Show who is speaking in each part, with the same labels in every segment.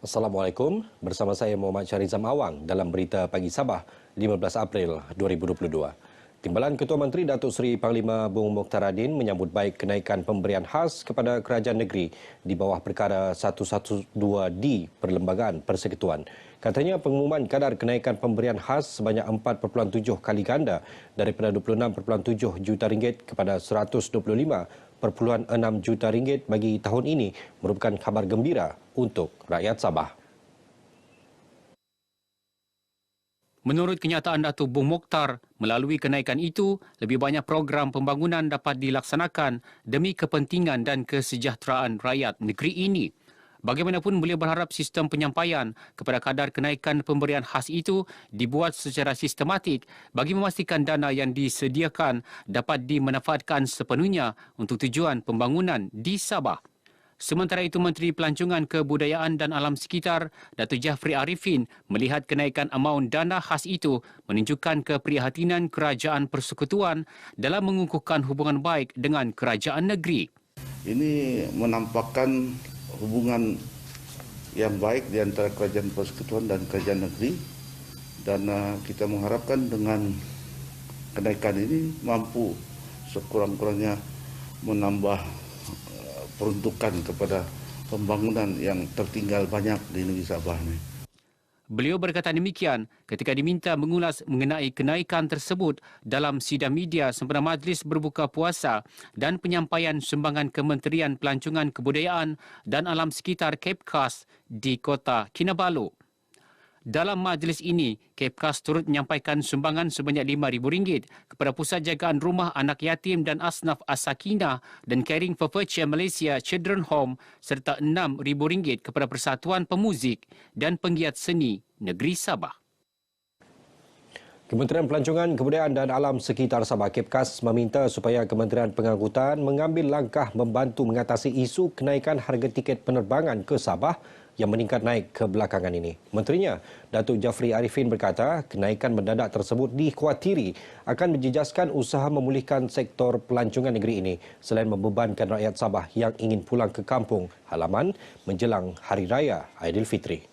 Speaker 1: Assalamualaikum, bersama saya Muhammad Syarizam Awang dalam Berita Pagi Sabah 15 April 2022. Timbalan Ketua Menteri Datuk Seri Panglima Bung Mokhtaradin menyambut baik kenaikan pemberian khas kepada kerajaan negeri di bawah perkara 112D Perlembagaan Persekutuan. Katanya pengumuman kadar kenaikan pemberian khas sebanyak 4.7 kali ganda daripada 26.7 juta ringgit kepada 125.6 juta ringgit bagi tahun ini merupakan khabar gembira untuk rakyat Sabah.
Speaker 2: Menurut kenyataan Datuk Bung Mokhtar, melalui kenaikan itu, lebih banyak program pembangunan dapat dilaksanakan demi kepentingan dan kesejahteraan rakyat negeri ini. Bagaimanapun beliau berharap sistem penyampaian kepada kadar kenaikan pemberian khas itu dibuat secara sistematik bagi memastikan dana yang disediakan dapat dimanfaatkan sepenuhnya untuk tujuan pembangunan di Sabah. Sementara itu, Menteri Pelancongan Kebudayaan dan Alam Sekitar, Datuk Jafri Arifin, melihat kenaikan amaun dana khas itu menunjukkan keprihatinan Kerajaan Persekutuan dalam mengukuhkan hubungan baik dengan kerajaan negeri.
Speaker 3: Ini menampakkan hubungan yang baik di antara Kerajaan Persekutuan dan kerajaan negeri, dan kita mengharapkan dengan kenaikan ini mampu sekurang-kurangnya menambah peruntukan kepada pembangunan yang tertinggal banyak di negeri Sabah ini.
Speaker 2: Beliau berkata demikian ketika diminta mengulas mengenai kenaikan tersebut dalam sidang media sempena majlis berbuka puasa dan penyampaian sumbangan Kementerian Pelancongan Kebudayaan dan Alam Sekitar Kepkas di Kota Kinabalu. Dalam majlis ini, Kepkas turut menyampaikan sumbangan sebanyak RM5,000 kepada Pusat Jagaan Rumah Anak Yatim dan Asnaf As-Sakinah dan Caring for Future Malaysia Children Home serta RM6,000 kepada Persatuan Pemuzik dan Penggiat Seni Negeri Sabah.
Speaker 1: Kementerian Pelancongan Kebudayaan dan Alam Sekitar Sabah Kepkas meminta supaya Kementerian Pengangkutan mengambil langkah membantu mengatasi isu kenaikan harga tiket penerbangan ke Sabah yang meningkat naik kebelakangan ini. Menterinya, Datuk Jafri Arifin berkata, kenaikan mendadak tersebut dikhawatiri akan menjejaskan usaha memulihkan sektor pelancongan negeri ini selain membebankan rakyat Sabah yang ingin pulang ke kampung halaman menjelang Hari Raya Aidilfitri.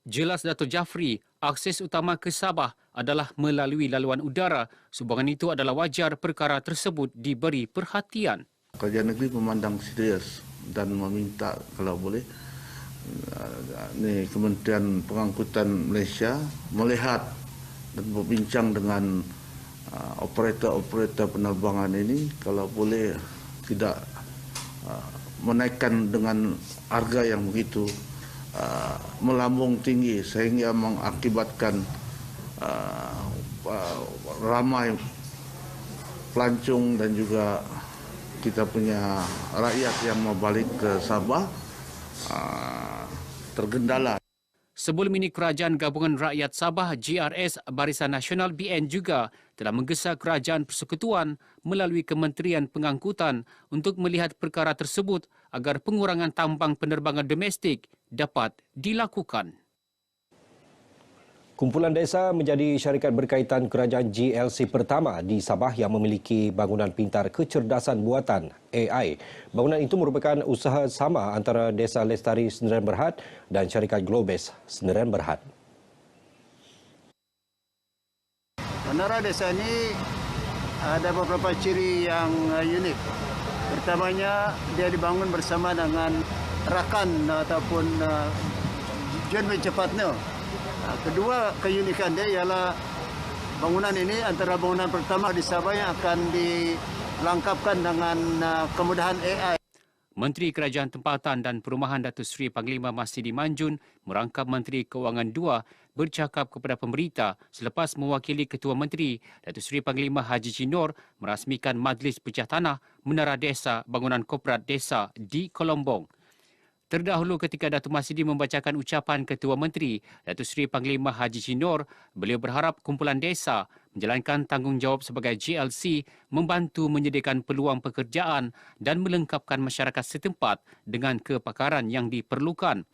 Speaker 2: Jelas Datuk Jafri, akses utama ke Sabah adalah melalui laluan udara. Sumbangan itu adalah wajar perkara tersebut diberi perhatian.
Speaker 3: Kerajaan negeri memandang serius dan meminta kalau boleh Kementerian Pengangkutan Malaysia melihat dan berbincang dengan operator-operator penerbangan ini kalau boleh tidak menaikkan dengan harga yang begitu melambung tinggi sehingga mengakibatkan ramai pelancong dan juga kita punya rakyat yang mau balik ke Sabah tergendala.
Speaker 2: Sebelum ini, Kerajaan Gabungan Rakyat Sabah GRS Barisan Nasional BN juga telah menggesa Kerajaan Persekutuan melalui Kementerian Pengangkutan untuk melihat perkara tersebut agar pengurangan tambang penerbangan domestik dapat dilakukan.
Speaker 1: Kumpulan Desa menjadi syarikat berkaitan kerajaan GLC pertama di Sabah yang memiliki bangunan pintar kecerdasan buatan AI. Bangunan itu merupakan usaha sama antara Desa Lestari Sendirian Berhad dan syarikat Globes Sendirian Berhad.
Speaker 4: Menara desa ini ada beberapa ciri yang unik. Pertamanya, dia dibangun bersama dengan rakan ataupun joint venture partner. Kedua keunikan dia ialah bangunan ini antara bangunan pertama di Sabah yang akan dilengkapkan dengan kemudahan AI.
Speaker 2: Menteri Kerajaan Tempatan dan Perumahan Datuk Seri Panglima Masidi Manjun merangkap Menteri Kewangan II bercakap kepada pemberita selepas mewakili Ketua Menteri Datuk Seri Panglima Haji Jinor merasmikan Majlis Pecah Tanah Menara Desa Bangunan Korporat Desa di Kolombong. Terdahulu ketika Datuk Masidi membacakan ucapan Ketua Menteri Datuk Seri Panglima Haji Jinor, beliau berharap kumpulan desa menjalankan tanggungjawab sebagai GLC membantu menyediakan peluang pekerjaan dan melengkapkan masyarakat setempat dengan kepakaran yang diperlukan.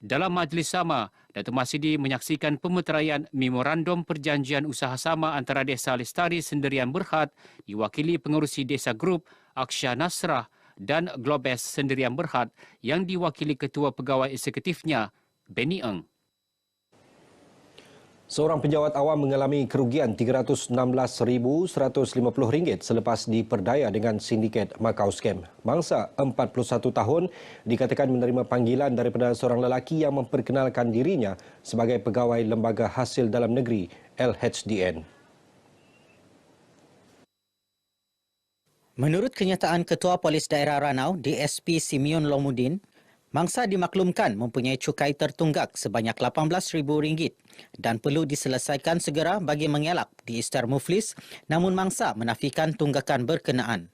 Speaker 2: Dalam majlis sama, Datuk Masidi menyaksikan pemeteraian Memorandum Perjanjian Usaha Sama antara Desa Lestari Sendirian Berhad diwakili pengerusi Desa Group Aksya Nasrah dan Globes Sendirian Berhad yang diwakili Ketua Pegawai Eksekutifnya, Benny Eng.
Speaker 1: Seorang penjawat awam mengalami kerugian RM316,150 selepas diperdaya dengan sindiket Macau Scam. Mangsa 41 tahun dikatakan menerima panggilan daripada seorang lelaki yang memperkenalkan dirinya sebagai pegawai Lembaga Hasil Dalam Negeri LHDN.
Speaker 5: Menurut kenyataan Ketua Polis Daerah Ranau, DSP Simeon Lomudin, mangsa dimaklumkan mempunyai cukai tertunggak sebanyak RM18,000 dan perlu diselesaikan segera bagi mengelak diisytihar muflis, namun mangsa menafikan tunggakan berkenaan.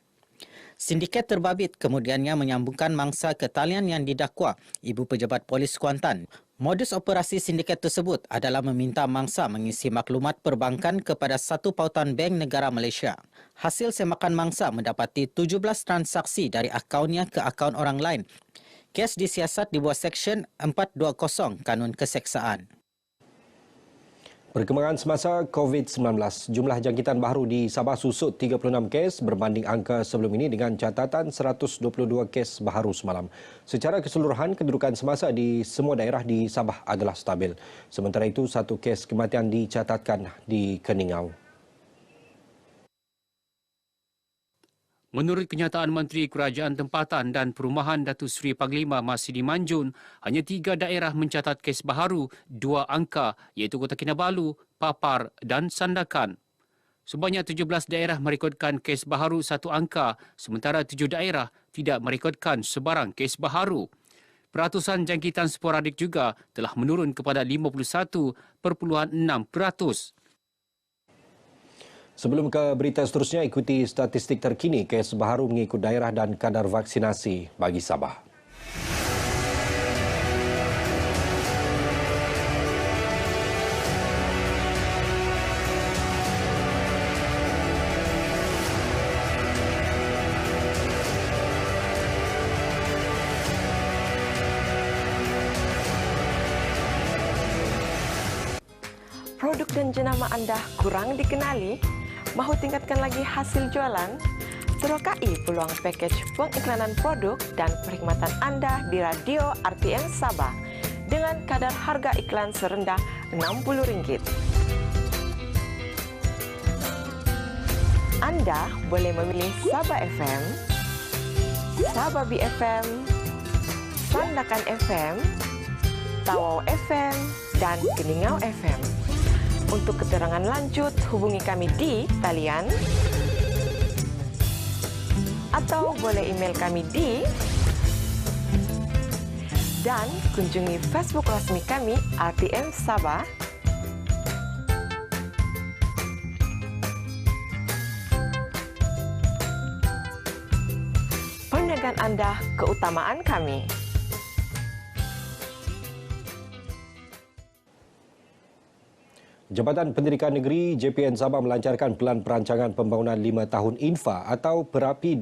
Speaker 5: Sindiket terbabit kemudiannya menyambungkan mangsa ke talian yang didakwa Ibu Pejabat Polis Kuantan. Modus operasi sindiket tersebut adalah meminta mangsa mengisi maklumat perbankan kepada satu pautan bank negara Malaysia. Hasil semakan mangsa mendapati 17 transaksi dari akaunnya ke akaun orang lain. Kes disiasat di bawah Seksyen 420 Kanun Keseksaan.
Speaker 1: Perkembangan semasa COVID-19, jumlah jangkitan baru di Sabah susut 36 kes berbanding angka sebelum ini dengan catatan 122 kes baru semalam. Secara keseluruhan, kedudukan semasa di semua daerah di Sabah adalah stabil. Sementara itu, satu kes kematian dicatatkan di Keningau.
Speaker 2: Menurut kenyataan Menteri Kerajaan Tempatan dan Perumahan Datuk Seri Panglima Masidi Manjun, hanya 3 daerah mencatat kes baharu 2 angka iaitu Kota Kinabalu, Papar dan Sandakan. Sebanyak 17 daerah merekodkan kes baharu 1 angka sementara 7 daerah tidak merekodkan sebarang kes baharu. Peratusan jangkitan sporadik juga telah menurun kepada 51.6%.
Speaker 1: Sebelum ke berita seterusnya, ikuti statistik terkini kes baharu mengikut daerah dan kadar vaksinasi bagi Sabah.
Speaker 6: Produk dan jenama anda kurang dikenali? Mahu tingkatkan lagi hasil jualan? Terokai peluang pakej pengiklanan produk dan perkhidmatan anda di Radio RTM Sabah dengan kadar harga iklan serendah RM60. Anda boleh memilih Sabah FM, Sabah BFM, Sandakan FM, Tawau FM dan Keningau FM. Untuk keterangan lanjut, hubungi kami di talian atau boleh email kami di dan kunjungi Facebook rasmi kami RTM Sabah. Perniagaan anda keutamaan kami.
Speaker 1: Jabatan Pendidikan Negeri JPN Sabah melancarkan Pelan Perancangan Pembangunan 5 Tahun Infa atau PERAPI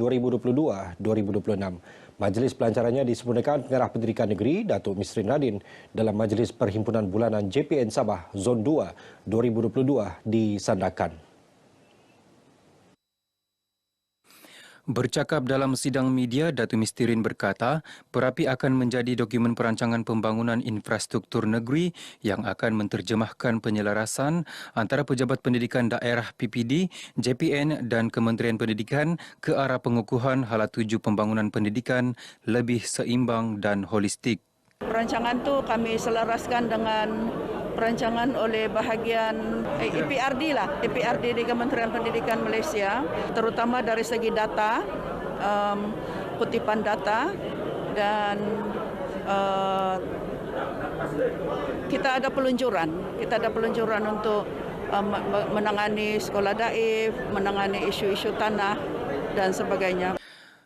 Speaker 1: 2022-2026. Majlis pelancarannya disempurnakan Pengarah Pendidikan Negeri Datuk Misrin Radin dalam Majlis Perhimpunan Bulanan JPN Sabah Zon 2 2022 di Sandakan.
Speaker 7: Bercakap dalam sidang media, Datuk Mistirin berkata, PERAPI akan menjadi dokumen perancangan pembangunan infrastruktur negeri yang akan menterjemahkan penyelarasan antara pejabat pendidikan daerah PPD, JPN dan Kementerian Pendidikan ke arah pengukuhan hala tuju pembangunan pendidikan lebih seimbang dan holistik.
Speaker 8: Perancangan tu kami selaraskan dengan perancangan oleh bahagian EPRD di Kementerian Pendidikan Malaysia, terutama dari segi data, kutipan data dan kita ada peluncuran untuk menangani sekolah daif, menangani isu-isu tanah dan sebagainya.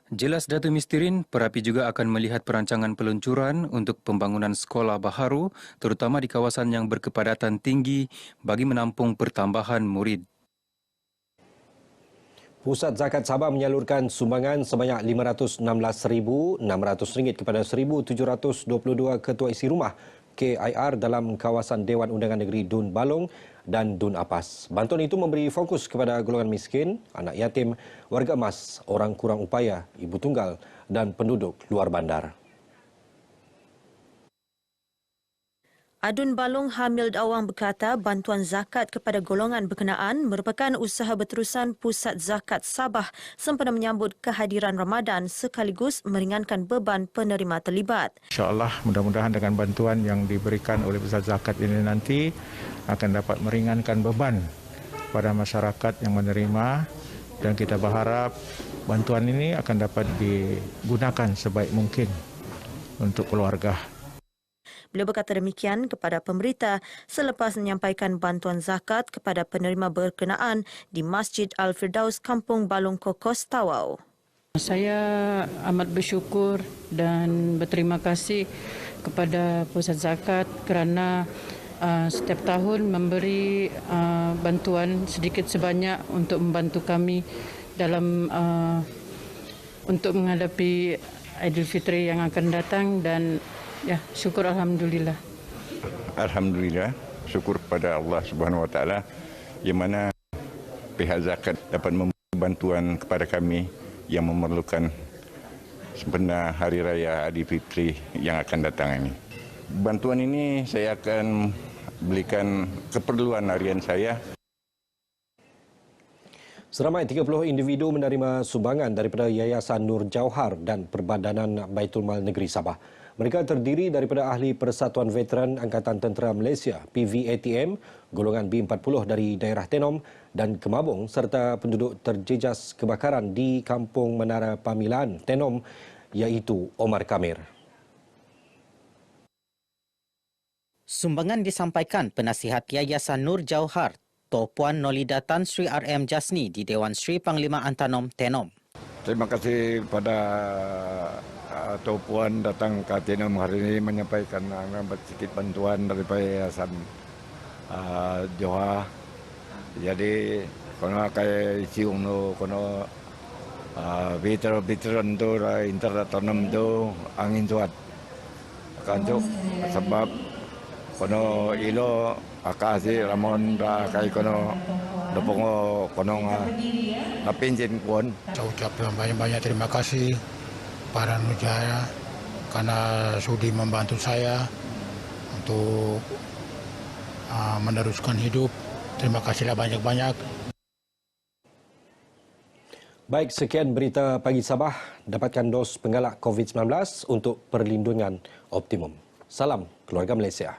Speaker 7: Jelas Datuk Mistirin, PERAPI juga akan melihat perancangan peluncuran untuk pembangunan sekolah baharu, terutama di kawasan yang berkepadatan tinggi bagi menampung pertambahan murid.
Speaker 1: Pusat Zakat Sabah menyalurkan sumbangan sebanyak RM516,600 kepada 1,722 ketua isi rumah KIR dalam kawasan Dewan Undangan Negeri Dun Balong dan Dun Apas. Bantuan itu memberi fokus kepada golongan miskin, anak yatim, warga emas, orang kurang upaya, ibu tunggal dan penduduk luar bandar.
Speaker 9: Adun Balong Hamil Dawang berkata bantuan zakat kepada golongan berkenaan merupakan usaha berterusan Pusat Zakat Sabah sempena menyambut kehadiran Ramadan sekaligus meringankan beban penerima terlibat.
Speaker 10: InsyaAllah mudah-mudahan dengan bantuan yang diberikan oleh Pusat Zakat ini nanti akan dapat meringankan beban pada masyarakat yang menerima dan kita berharap bantuan ini akan dapat digunakan sebaik mungkin untuk keluarga.
Speaker 9: Beliau berkata demikian kepada pemberita selepas menyampaikan bantuan zakat kepada penerima berkenaan di Masjid Al-Firdaus, Kampung Balong Kokos, Tawau.
Speaker 11: Saya amat bersyukur dan berterima kasih kepada Pusat Zakat kerana setiap tahun memberi bantuan sedikit sebanyak untuk membantu kami dalam untuk menghadapi Aidilfitri yang akan datang dan ya, syukur alhamdulillah.
Speaker 12: Alhamdulillah, syukur pada Allah Subhanahu Wa Taala yang mana pihak zakat dapat memberi bantuan kepada kami yang memerlukan sempena Hari Raya Aidilfitri yang akan datang ini. Bantuan ini saya akan belikan keperluan harian saya.
Speaker 1: Seramai 30 individu menerima sumbangan daripada Yayasan Nur Jauhar dan Perbadanan Baitul Mal Negeri Sabah. Mereka terdiri daripada ahli Persatuan Veteran Angkatan Tentera Malaysia PVATM, golongan B40 dari daerah Tenom dan Kemabung serta penduduk terjejas kebakaran di Kampung Menara Pamilaan, Tenom, iaitu Omar Kamir.
Speaker 5: Sumbangan disampaikan penasihat Yayasan Nur Jauhar, Tuan Puan Nolida Tan Sri RM Jasni di Dewan Sri Panglima Antanom, Tenom.
Speaker 13: Terima kasih kepada Tuan Puan datang ke Tenom hari ini menyampaikan sedikit bantuan daripada Yayasan Johor. Jadi kono kay siung no kono veteran tu Tenom tu angin tuat. Kanjuk sebab kono ilo akasi ramon ra kay kono dopongo kono napinjin kuon.
Speaker 14: Saya ucapkan banyak-banyak terima kasih para Nujaya karena sudi membantu saya untuk meneruskan hidup. Terima kasihlah banyak-banyak.
Speaker 1: Baik, sekian berita pagi Sabah. Dapatkan dos penggalak COVID-19 untuk perlindungan optimum. Salam keluarga Malaysia.